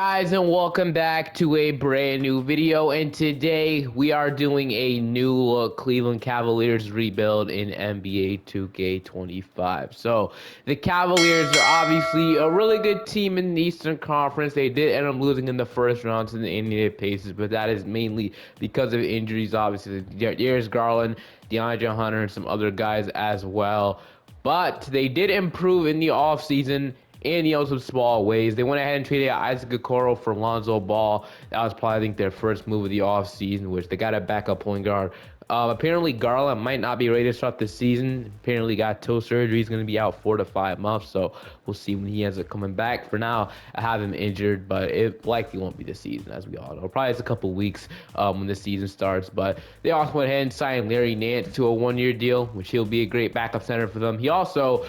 Guys, and welcome back to a brand new video, and today we are doing a new Cleveland Cavaliers rebuild in NBA 2K25. So the Cavaliers are obviously a really good team in the Eastern Conference. They did end up losing in the first round to the Indiana Pacers, but that is mainly because of injuries. Obviously, Darius Garland, DeAndre Hunter, and some other guys as well. But they did improve in the offseason in some small ways. They went ahead and traded Isaac Okoro for Lonzo Ball. That was probably, I think, their first move of the offseason, which they got a backup point guard. Apparently, Garland might not be ready to start the season. Apparently, got toe surgery. He's going to be out 4 to 5 months, so we'll see when he ends up coming back. For now, I have him injured, but it likely won't be the season, as we all know. Probably it's a couple weeks when the season starts. But they also went ahead and signed Larry Nance to a 1-year deal, which he'll be a great backup center for them. He also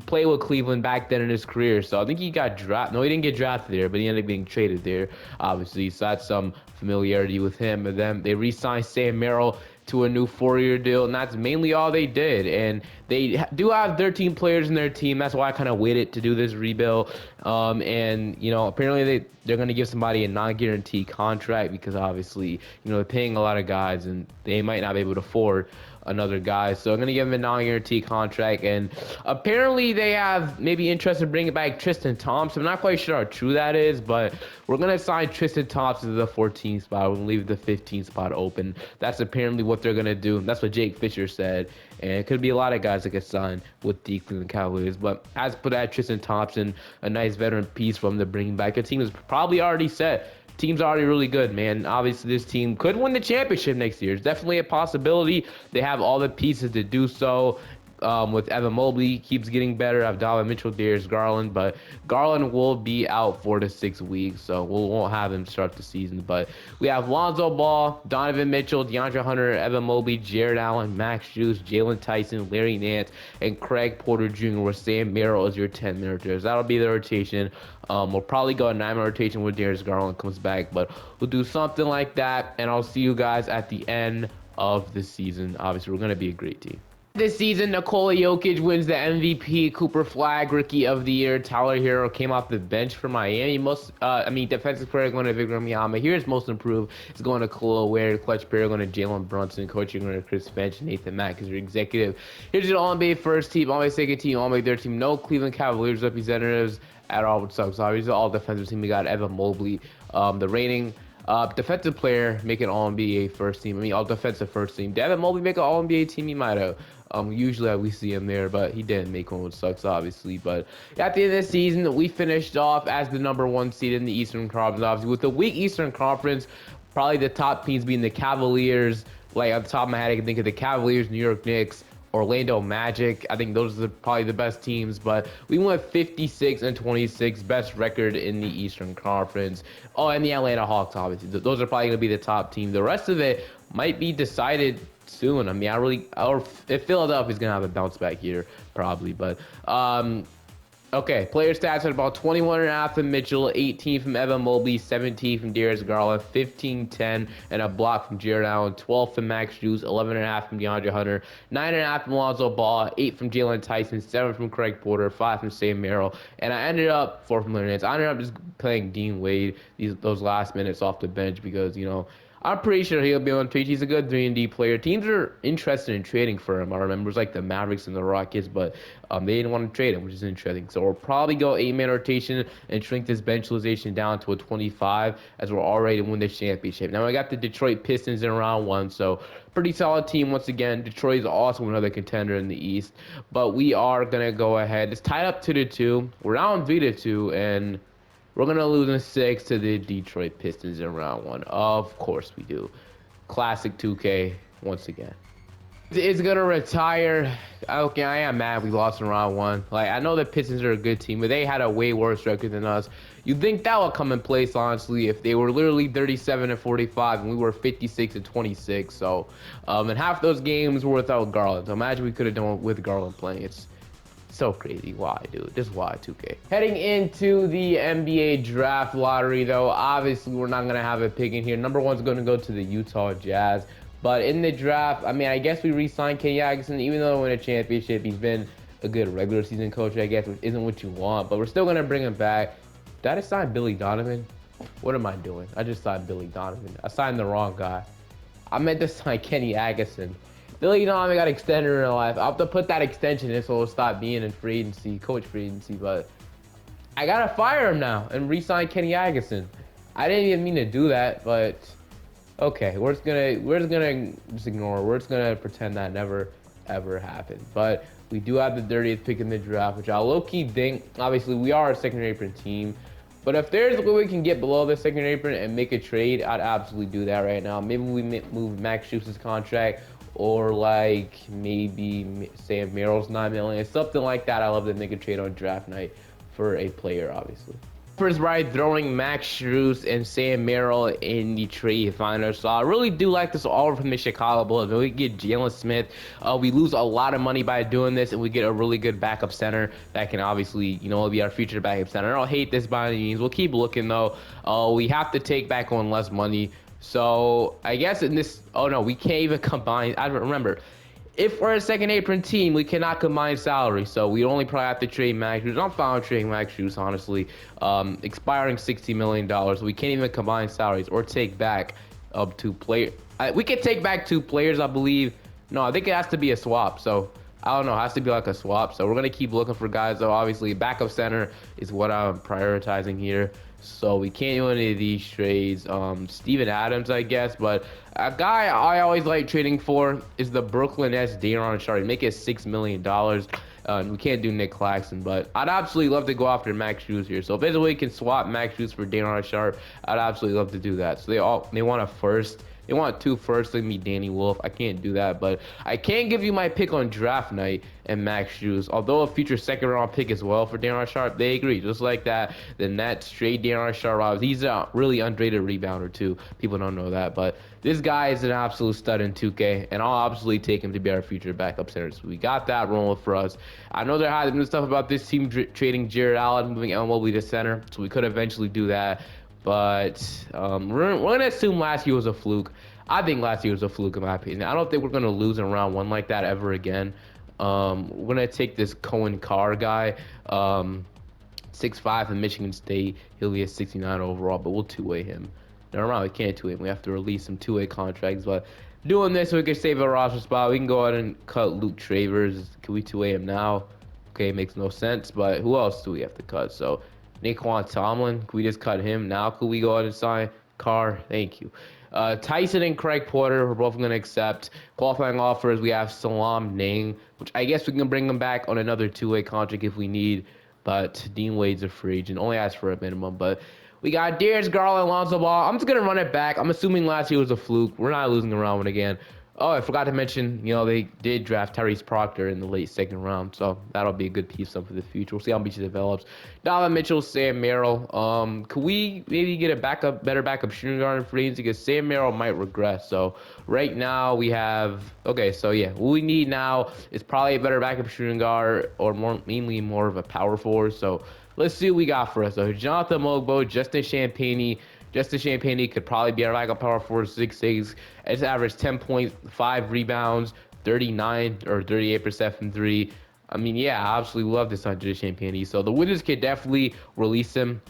played with Cleveland back then in his career, so I think he got drafted. No, he didn't get drafted there, but he ended up being traded there, obviously. So that's some familiarity with him. And then they re-signed Sam Merrill to a new 4-year deal, and that's mainly all they did. And they do have 13 players in their team. That's why I kind of waited to do this rebuild. And apparently they're going to give somebody a non-guaranteed contract because obviously they're paying a lot of guys and they might not be able to afford another guy. So I'm going to give him a non-guaranteed contract. And apparently they have maybe interest in bringing back Tristan Thompson. I'm not quite sure how true that is, but we're going to sign Tristan Thompson to the 14th spot. We're going to leave the 15th spot open. That's apparently what they're going to do. That's what Jake Fisher said. And it could be a lot of guys that get signed with the Cleveland Cavaliers. But as for that, Tristan Thompson, a nice veteran piece for him to bring back. The team is probably already set. Team's already really good, man. Obviously, this team could win the championship next year. It's definitely a possibility. They have all the pieces to do so. With Evan Mobley keeps getting better. Abdallah Mitchell, Darius Garland, but Garland will be out 4 to 6 weeks, so we won't have him start the season. But we have Lonzo Ball, Donovan Mitchell, DeAndre Hunter, Evan Mobley, Jared Allen, Max Strus, Jalen Tyson, Larry Nance, and Craig Porter Jr., where Sam Merrill is your 10-minuters. That'll be the rotation. We'll probably go a 9-man rotation when Darius Garland comes back, but we'll do something like that, and I'll see you guys at the end of the season. Obviously, we're going to be a great team. This season, Nikola Jokic wins the MVP, Cooper Flag, Rookie of the Year. Tyler Hero came off the bench for Miami. Defensive player going to Victor Wembanyama. Here's most improved. It's going to Khalil Ware. Clutch player going to Jalen Brunson. Coaching going to Chris Finch. Nathan Mack is your executive. Here's your All-NBA first team, All-NBA second team, All-NBA third team. No Cleveland Cavaliers representatives at all, which sucks. Obviously, all defensive team. We got Evan Mobley, the reigning defensive player, make an All-NBA first team. All defensive first team. Did Evan Mobley make an All-NBA team? He might have. Usually we see him there, but he didn't make one, which sucks, obviously. But at the end of the season, we finished off as the #1 seed in the Eastern Conference, obviously. With the weak Eastern Conference, probably the top teams being the Cavaliers. Like, on the top of my head, I can think of the Cavaliers, New York Knicks, Orlando Magic. I think those are probably the best teams, but we went 56-26, best record in the Eastern Conference. Oh, and the Atlanta Hawks, obviously. Those are probably going to be the top team. The rest of it might be decided soon. If Philadelphia's going to have a bounce back here, probably, but okay, player stats at about 21.5 from Mitchell, 18 from Evan Mobley, 17 from Darius Garland, 15-10, and a block from Jared Allen, 12 from Max Strus, 11.5 from DeAndre Hunter, 9.5 from Lonzo Ball, 8 from Jalen Tyson, 7 from Craig Porter, 5 from Sam Merrill, and I ended up 4 from Larry Nance. I ended up just playing Dean Wade those last minutes off the bench because, I'm pretty sure he'll be on the page. He's a good 3-and-D player. Teams are interested in trading for him. I remember it was like the Mavericks and the Rockets, but they didn't want to trade him, which is interesting. So we'll probably go 8-man rotation and shrink this bench utilization down to a 25 as we're already win the championship. Now I got the Detroit Pistons in round 1, so pretty solid team once again. Detroit is also another contender in the East, but we are gonna go ahead. It's tied up 2-2. We're down 3-2, and we're going to lose in 6 to the Detroit Pistons in round 1. Of course we do. Classic 2K once again. It's going to retire. Okay, I am mad we lost in round 1. Like, I know the Pistons are a good team, but they had a way worse record than us. You'd think that would come in place, honestly, if they were literally 37-45 and we were 56-26. So, and half those games were without Garland. So imagine we could have done it with Garland playing. It's so crazy. Why, dude? Just why 2K? Heading into the NBA draft lottery, though, obviously we're not going to have a pick in here. #1's going to go to the Utah Jazz. But in the draft, I guess we re-signed Kenny Atkinson. Even though we win a championship, he's been a good regular season coach, I guess, which isn't what you want. But we're still going to bring him back. Did I sign Billy Donovan? What am I doing? I just signed Billy Donovan. I signed the wrong guy. I meant to sign Kenny Agason. Billy Donovan got extended in real life. I'll have to put that extension in so it'll stop being in free agency, coach free agency, but I gotta fire him now and re-sign Kenny Agason. I didn't even mean to do that, but okay, we're just gonna just ignore. We're just gonna pretend that never ever happened. But we do have the 30th pick in the draft, which I low-key think. Obviously, we are a second apron team, but if there's a way we can get below the second apron and make a trade, I'd absolutely do that right now. Maybe we move Max Schuster's contract, or like maybe Sam Merrill's $9 million, something like that. I love to make a trade on draft night for a player, obviously. First, right, throwing Max Strus and Sam Merrill in the trade finder. So I really do like this offer from the Chicago Bulls. When we get Jalen Smith, we lose a lot of money by doing this, and we get a really good backup center that can obviously, be our future backup center. I don't hate this by any means. We'll keep looking though. We have to take back on less money. So I guess in this, oh no, we can't even combine. I remember, if we're a second apron team, we cannot combine salary, so we only probably have to trade Max Strus. I'm fine with trading Max Strus, honestly. Expiring $60 million, we can't even combine salaries or take back up to players. We can take back 2 players, I believe. No, I think it has to be a swap, so I don't know. It has to be like a swap, so we're going to keep looking for guys, though. Obviously, backup center is what I'm prioritizing here. So we can't do any of these trades. Steven Adams, I guess, but a guy I always like trading for is the Brooklyn Nets, Daron Sharp. Make it $6 million. We can't do Nick Claxton, but I'd absolutely love to go after Max Strus here. So if there's a way we can swap Max Strus for Daron Sharp, I'd absolutely love to do that. So they want a first. They want 2 firsts like me, Danny Wolf. I can't do that, but I can give you my pick on draft night and Max Strus. Although a future second-round pick as well for Daron Sharp, they agree. Just like that, the Nets trade Daron Sharp. He's a really underrated rebounder, too. People don't know that, but this guy is an absolute stud in 2K, and I'll absolutely take him to be our future backup center. So we got that rolling for us. I know there has been stuff about this team trading Jared Allen, moving MLB to center, so we could eventually do that. But we're going to assume last year was a fluke. I think last year was a fluke, in my opinion. I don't think we're going to lose in round 1 like that ever again. We're going to take this Cohen Carr guy, 6'5" from Michigan State. He'll be a 69 overall, but we'll two-way him. Never mind, we can't two-way him. We have to release some two-way contracts. But doing this, we can save a roster spot. We can go ahead and cut Luke Travers. Can we two-way him now? Okay, makes no sense. But who else do we have to cut? So Naquan Tomlin, can we just cut him? Now could we go ahead and sign Carr? Thank you. Tyson and Craig Porter, we're both going to accept. Qualifying offers, we have Salam Ning, which I guess we can bring him back on another two-way contract if we need. But Dean Wade's a free agent, only asked for a minimum. But we got Darius Garland, Lonzo Ball. I'm just going to run it back. I'm assuming last year was a fluke. We're not losing around one again. Oh, I forgot to mention, they did draft Tyrese Proctor in the late second round, so that'll be a good piece up for the future. We'll see how much he develops. Donovan Mitchell, Sam Merrill. Could we maybe get a better backup shooting guard in free agency? Because Sam Merrill might regress. So right now we have, okay, so yeah, what we need now is probably a better backup shooting guard, or mainly more of a power forward. So let's see what we got for us. So Jonathan Mogbo, Justin Champagnie. Justin Champagnie could probably be our backup power forward, 6'6". It's averaged 10.5 rebounds, 39 or 38% from 3. I mean, yeah, I absolutely love this on Justin Champagnie. So the Wizards could definitely release him.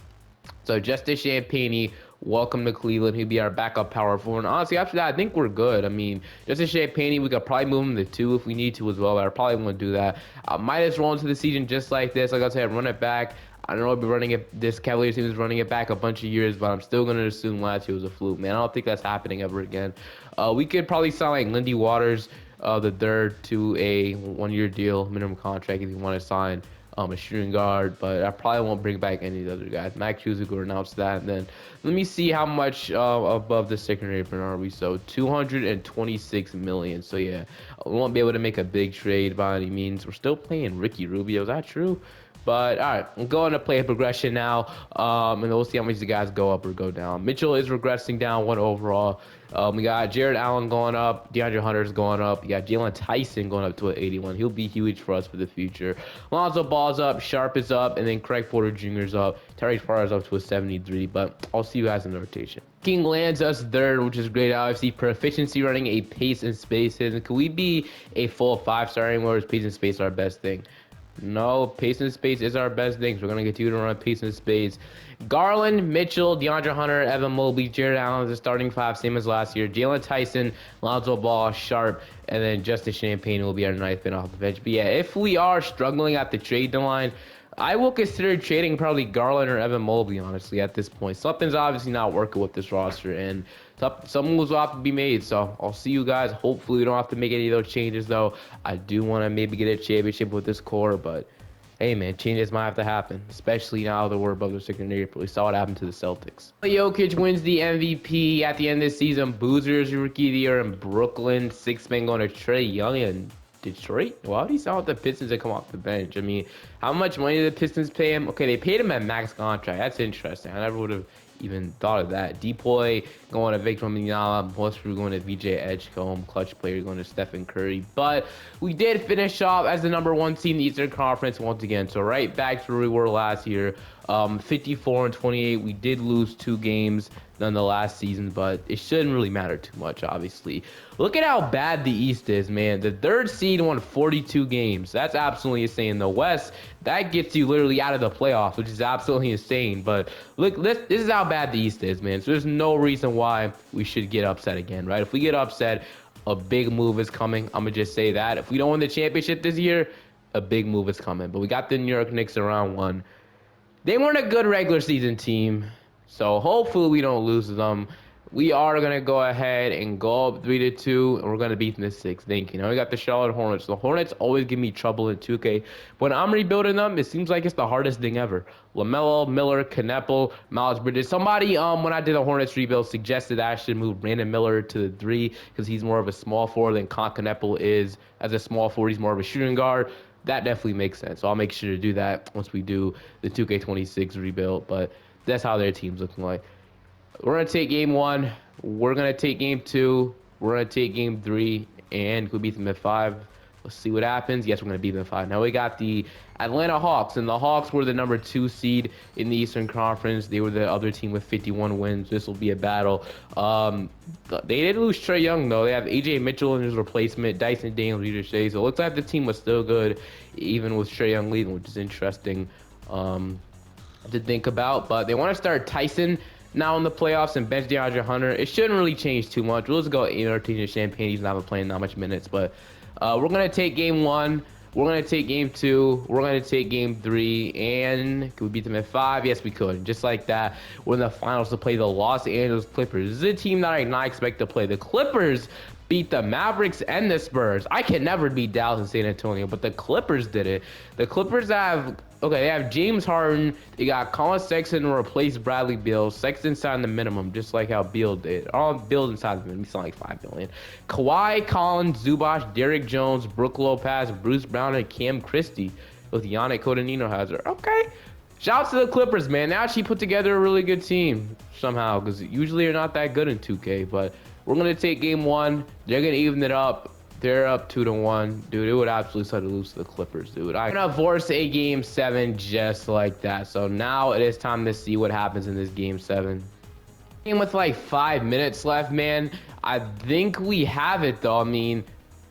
So Justin Champagnie, welcome to Cleveland. He'll be our backup power forward. And honestly, after that, I think we're good. I mean, Justin Champagnie, we could probably move him to 2 if we need to as well. But I probably won't do that. I might just roll into the season just like this. Like I said, run it back. I don't know if we're running it. This Cavaliers team is running it back a bunch of years, but I'm still going to assume last year was a fluke, man. I don't think that's happening ever again. We could probably sign like Lindy Waters, the third, to a 1-year deal, minimum contract if you want to sign a shooting guard, but I probably won't bring back any of the other guys. Max Strus will announce that, and then let me see how much above the secondary apron are we. So $226 million. So yeah, we won't be able to make a big trade by any means. We're still playing Ricky Rubio. Is that true? But, all right, I'm going to play a progression now, and we'll see how much the guys go up or go down. Mitchell is regressing down 1 overall. We got Jared Allen going up. DeAndre Hunter's going up. You got Jalen Tyson going up to an 81. He'll be huge for us for the future. Lonzo Ball's up. Sharp is up. And then Craig Porter Jr. is up. Tyrese Proctor's up to a 73. But I'll see you guys in the rotation. King lands us third, which is great. Obviously, proficiency running a pace and space. And could we be a full 5-star anymore? Is pace and space our best thing? No, pace and space is our best things. We're going to continue to run pace and space. Garland, Mitchell, DeAndre Hunter, Evan Mobley, Jared Allen is the starting five, same as last year. Jalen Tyson, Lonzo Ball, Sharp, and then Justice Champagne will be our ninth man off the bench. But yeah, if we are struggling at the trade deadline, I will consider trading probably Garland or Evan Mobley, honestly, at this point. Something's obviously not working with this roster, and some moves will have to be made. So I'll see you guys. Hopefully, we don't have to make any of those changes, though. I do want to maybe get a championship with this core, but hey, man, changes might have to happen, especially now that we're above the 6th April. We saw what happened to the Celtics. Jokic wins the MVP at the end of the season. Boozer's Rookie of the Year in Brooklyn. Sixth man going to Trae Young and Detroit? Why would he sound like the Pistons to come off the bench? I mean, how much money did the Pistons pay him? Okay, they paid him at max contract. That's interesting. I never would have even thought of that. Depoy going to Victor Wembanyama, Westbrook going to VJ Edgecombe, clutch player going to Stephen Curry. But we did finish off as the number 1 seed in the Eastern Conference once again. So right back to where we were last year, 54-28. We did lose 2 games than the last season, but it shouldn't really matter too much, obviously. Look at how bad the East is, man. The 3rd seed won 42 games. That's absolutely insane. The West, that gets you literally out of the playoffs, which is absolutely insane. But look, this is how bad the East is, man. So there's no reason why we should get upset again, right? If we get upset, a big move is coming. I'm going to just say that. If we don't win the championship this year, a big move is coming. But we got the New York Knicks in round 1. They weren't a good regular season team, so hopefully we don't lose them. We are going to go ahead and go up 3-2, and we're going to beat them in 6. Thank you. Now we got the Charlotte Hornets. The Hornets always give me trouble in 2K. When I'm rebuilding them, it seems like it's the hardest thing ever. LaMelo, Miller, Kneppel, Miles Bridges. Somebody, when I did the Hornets rebuild, suggested I should move Brandon Miller to the 3 because he's more of a small forward than Kneppel is. As a small forward, he's more of a shooting guard. That definitely makes sense. So I'll make sure to do that once we do the 2K26 rebuild. But that's how their team's looking like. We're going to take game 1. We're going to take game 2. We're going to take game 3. And we beat them at 5. Let's see what happens. Yes, we're going to beat them at 5. Now we got the Atlanta Hawks. And the Hawks were the number 2 seed in the Eastern Conference. They were the other team with 51 wins. This will be a battle. They did lose Trae Young, though. They have A.J. Mitchell in his replacement. Dyson Daniels, Rita Shea. So it looks like the team was still good, even with Trae Young leading, which is interesting to think about. But they want to start Tyson now in the playoffs and bench DeAndre Hunter. It shouldn't really change too much. We'll just go 18 Champagne. He's not been playing that much minutes. But we're going to take game 1. We're going to take game 2. We're going to take game 3. And could we beat them at 5? Yes, we could. Just like that, we're in the finals to play the Los Angeles Clippers. This is a team that I did not expect to play. The Clippers beat the Mavericks and the Spurs. I can never beat Dallas and San Antonio, but the Clippers did it. The Clippers they have James Harden. They got Colin Sexton to replace Bradley Beal. Sexton signed the minimum, just like how Beal did. All Beal inside the minimum. He signed like $5 million. Kawhi, Collins, Zubac, Derrick Jones, Brook Lopez, Bruce Brown, and Cam Christie with Yannick Codenino-Hazard. Okay. Shouts to the Clippers, man. They actually put together a really good team somehow, because usually they're not that good in 2K. But we're going to take game 1. They're going to even it up. They're up 2-1. Dude, it would absolutely suck to lose to the Clippers, dude. I'm going to force a game 7 just like that. So now it is time to see what happens in this game 7. Game with like 5 minutes left, man. I think we have it, though. I mean,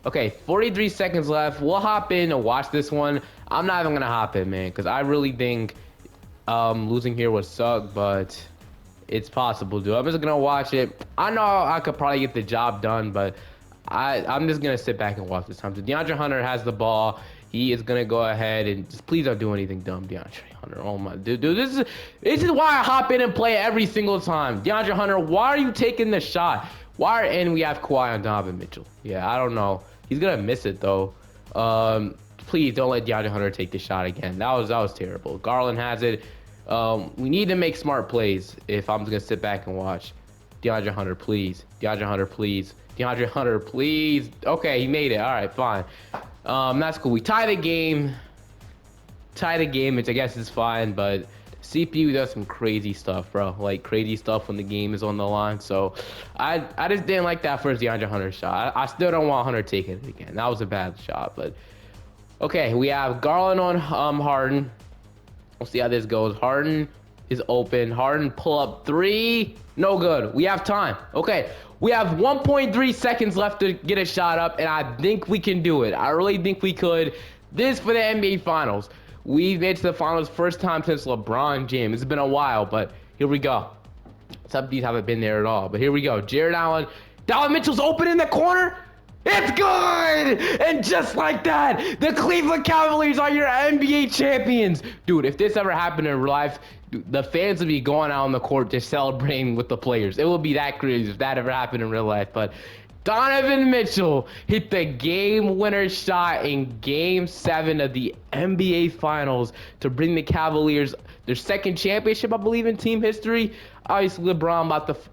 okay, 43 seconds left. We'll hop in and watch this one. I'm not even going to hop in, man, because I really think losing here would suck, but it's possible, dude. I'm just going to watch it. I know I could probably get the job done, but I'm just going to sit back and watch this time. So DeAndre Hunter has the ball. He is going to go ahead and just please don't do anything dumb, DeAndre Hunter. Oh, my dude. This is why I hop in and play every single time. DeAndre Hunter, why are you taking the shot? And we have Kawhi on Donovan Mitchell. Yeah, I don't know. He's going to miss it, though. Please don't let DeAndre Hunter take the shot again. That was terrible. Garland has it. We need to make smart plays if I'm just going to sit back and watch. DeAndre Hunter, please. DeAndre Hunter, please. DeAndre Hunter, please. Okay, he made it. All right, fine. That's cool. We tie the game. Which I guess is fine, but CPU does some crazy stuff, bro. Like, crazy stuff when the game is on the line. So, I just didn't like that first DeAndre Hunter shot. I still don't want Hunter taking it again. That was a bad shot, but... Okay, we have Garland on Harden. We'll see how this goes. Harden is open. Harden pull up 3. No good. We have time. Okay, we have 1.3 seconds left to get a shot up, and I think we can do it. I really think we could. This for the NBA Finals. We made it to the finals first time since LeBron James. It's been a while, but here we go. Some of these haven't been there at all, but here we go. Jared Allen. Donovan Mitchell's open in the corner. It's good! And just like that, the Cleveland Cavaliers are your NBA champions. Dude, if this ever happened in real life, the fans would be going out on the court just celebrating with the players. It would be that crazy if that ever happened in real life. But Donovan Mitchell hit the game winner shot in Game 7 of the NBA Finals to bring the Cavaliers their second championship, I believe, in team history. Obviously, LeBron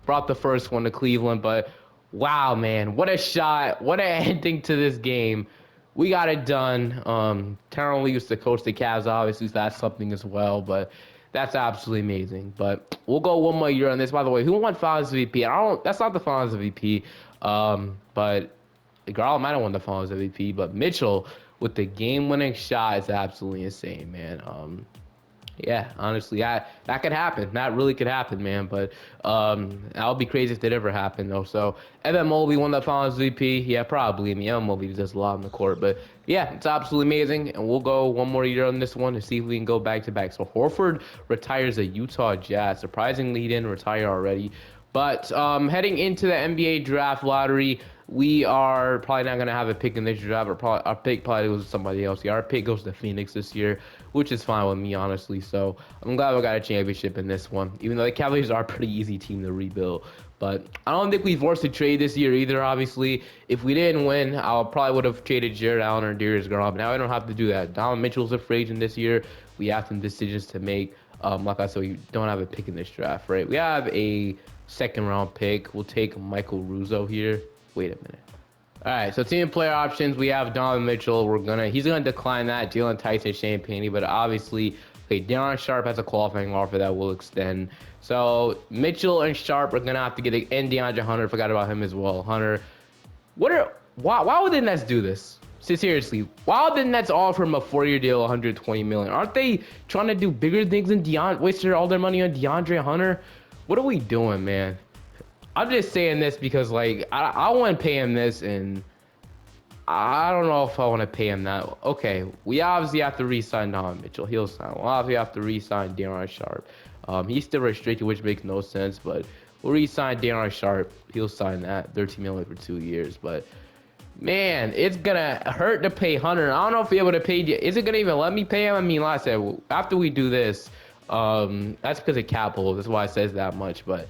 brought the first one to Cleveland, but wow, man, what a shot. What an ending to this game. We got it done. Terron Lee used to coach the Cavs, obviously, so that's something as well, but that's absolutely amazing. But we'll go one more year on this. By the way, who won Finals MVP? That's not the Finals MVP. But Garland might have won the Finals MVP, but Mitchell with the game-winning shot is absolutely insane, man. Yeah, honestly, that could happen. That really could happen, man. But that would be crazy if that ever happened, though. So Evan Mobley won the Finals MVP. Yeah, probably. I mean, Evan Mobley does a lot on the court, but yeah, it's absolutely amazing. And we'll go one more year on this one to see if we can go back to back. So Horford retires a Utah Jazz. Surprisingly, he didn't retire already. But heading into the NBA draft lottery, we are probably not going to have a pick in this draft. Our pick probably goes to somebody else. Yeah, our pick goes to Phoenix this year, which is fine with me, honestly. So I'm glad we got a championship in this one, even though the Cavaliers are a pretty easy team to rebuild. But I don't think we forced a trade this year either, obviously. If we didn't win, I probably would have traded Jared Allen or Darius Garland. But now I don't have to do that. Donovan Mitchell's a free agent this year. We have some decisions to make. Like I said, we don't have a pick in this draft, right? We have a second-round pick. We'll take Michael Russo here. Wait a minute. All right, so team player options, we have Donovan Mitchell. He's gonna decline that. Jalen Tyson, Champagne, but obviously, okay, Darren Sharp has a qualifying offer that will extend. So Mitchell and Sharp are gonna have to get and DeAndre Hunter. Forgot about him as well. Hunter, why would the Nets do this? Seriously, why would the Nets offer him a 4-year deal, 120 million? Aren't they trying to do bigger things than wasting all their money on DeAndre Hunter? What are we doing, man? I'm just saying this because, like, I want to pay him this, and I don't know if I want to pay him that. Okay, we obviously have to re-sign Donovan Mitchell. He'll sign. We'll obviously have to re-sign Darren Sharp. He's still restricted, which makes no sense, but we'll re-sign Darren Sharp. He'll sign that, $13 million for 2 years. But, man, it's going to hurt to pay Hunter. I don't know if we're able to pay. Is it going to even let me pay him? I mean, like I said, after we do this, that's because of cap hold. That's why it says that much, but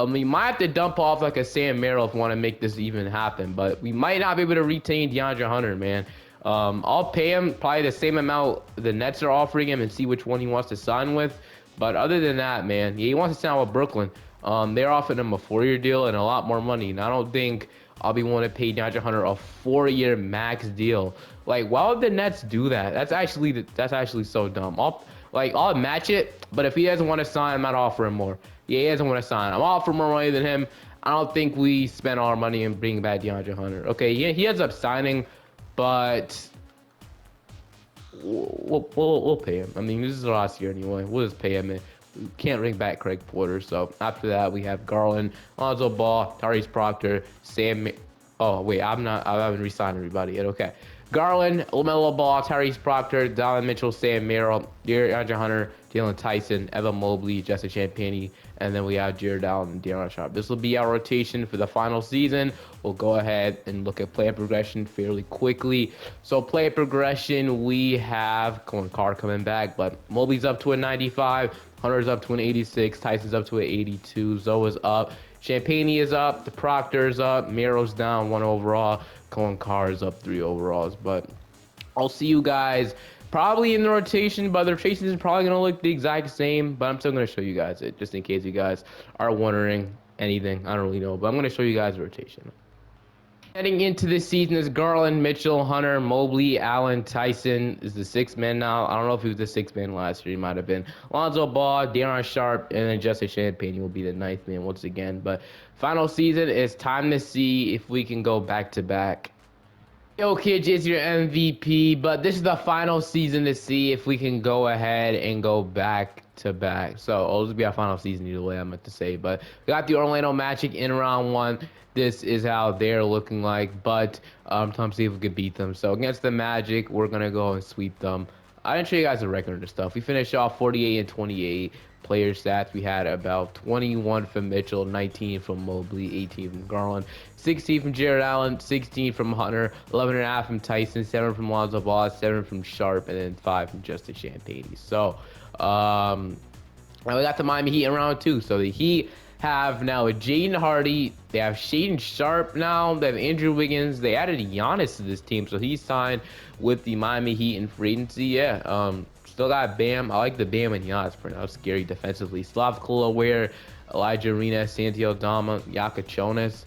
we might have to dump off like a Sam Merrill if we want to make this even happen, but we might not be able to retain DeAndre Hunter, man. I'll pay him probably the same amount the Nets are offering him and see which one he wants to sign with. But other than that, man, he wants to sign with Brooklyn. They're offering him a 4-year deal and a lot more money, and I don't think I'll be willing to pay DeAndre Hunter a 4-year max deal. Like, why would the Nets do that? That's actually so dumb. I'll match it, but if he doesn't want to sign, I'm not offering more. Yeah, he doesn't want to sign. I'm offering more money than him. I don't think we spend all our money in bringing back DeAndre Hunter. Okay, yeah, he ends up signing, but we'll pay him. I mean, this is our last year anyway. We'll just pay him. We can't bring back Craig Porter. So after that, we have Garland, Lonzo Ball, Tyrese Proctor, Sam. Oh wait, I haven't re-signed everybody yet. Okay. Garland, LaMelo Ball, Tyrese Proctor, Donovan Mitchell, Sam Merrill, DeAndre Hunter, Jalen Tyson, Evan Mobley, Justin Champagnie, and then we have Jared Allen and Darren Sharp. This will be our rotation for the final season. We'll go ahead and look at player progression fairly quickly. So player progression, we have Carr coming back, but Mobley's up to a 95, Hunter's up to an 86, Tyson's up to an 82, Zoa's up, Champagnie is up, the Proctor's up, Merrill's down 1 overall, Carr is up 3 overalls. But I'll see you guys probably in the rotation, but the rotation is probably going to look the exact same, but I'm still going to show you guys it, just in case you guys are wondering anything. I don't really know, but I'm going to show you guys the rotation. Heading into this season is Garland, Mitchell, Hunter, Mobley, Allen, Tyson is the 6th man now. I don't know if he was the 6th man last year. He might have been. Lonzo Ball, Darren Sharp, and then Justin Champagnie will be the 9th man once again. But final season, it's time to see if we can go back-to-back. Jokic is your MVP, but this is the final season to see if we can go ahead and go back to back. So it'll just be our final season either way, I meant to say. But we got the Orlando Magic in round one. This is how they're looking like. But time to see if we can beat them. So against the Magic, we're gonna go and sweep them. I didn't show you guys the record and stuff. We finished off 48 and 28 player stats. We had about 21 from Mitchell, 19 from Mobley, 18 from Garland, 16 from Jared Allen, 16 from Hunter, 11.5 from Tyson, 7 from Lonzo Ball, 7 from Sharp, and then 5 from Justin Champagnie. So, and we got the Miami Heat in round two. So the Heat have now Jaden Hardy. They have Shaden Sharp now. They have Andrew Wiggins. They added Giannis to this team, so he signed with the Miami Heat in free agency. Yeah, still got Bam. I like the Bam and Giannis for now. Scary defensively. Slavko Ware, Elijah Arena, Santi Aldama, Jonas.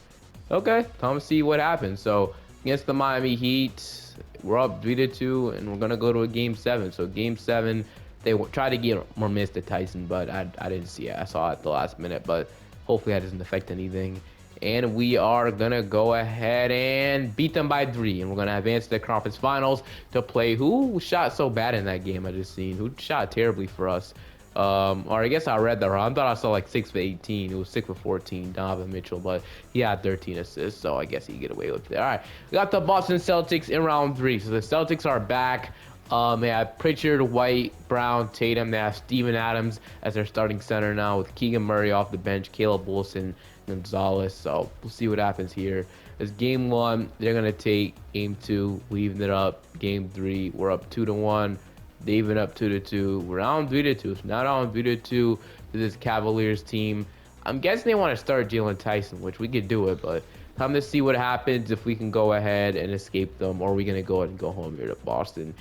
Okay, time to see what happens. So against the Miami Heat, we're up 3-2, and we're gonna go to a game 7. So game 7. They tried to get more minutes to Tyson, but I didn't see it. I saw it at the last minute, but hopefully that doesn't affect anything. And we are going to go ahead and beat them by 3. And we're going to advance to the conference finals to play who shot so bad in that game I just seen. Who shot terribly for us. Or I guess I read that wrong. I thought I saw like 6 for 18. It was 6 for 14, Donovan Mitchell, but he had 13 assists, so I guess he can get away with it. All right, we got the Boston Celtics in round 3. So the Celtics are back. They have Pritchard, White, Brown, Tatum. They have Steven Adams as their starting center now with Keegan Murray off the bench, Caleb Wilson, Gonzalez. So we'll see what happens here. As game 1, they're going to take game 2, leaving it up. Game 3, we're up 2-1. They even up 2-2. We're down 3-2. So now down 3-2 to this Cavaliers team. I'm guessing they want to start Jalen Tyson, which we could do it, but time to see what happens if we can go ahead and escape them, or are we going to go ahead and go home here to Boston.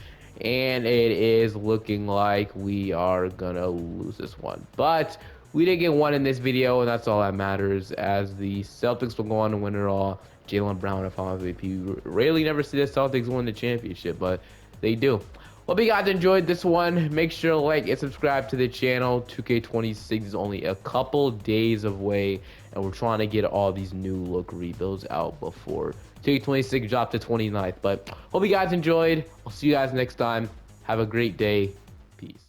And it is looking like we are gonna lose this one, but we did get one in this video, and that's all that matters, as the Celtics will go on to win it all. Jaylen Brown, if I'm MVP. Rarely never see the Celtics win the championship, but they do. Hope you guys enjoyed this one. Make sure to like and subscribe to the channel. 2K26 is only a couple days away, and we're trying to get all these new look rebuilds out before 2K26 dropped to 29th. But hope you guys enjoyed. I'll see you guys next time. Have a great day. Peace.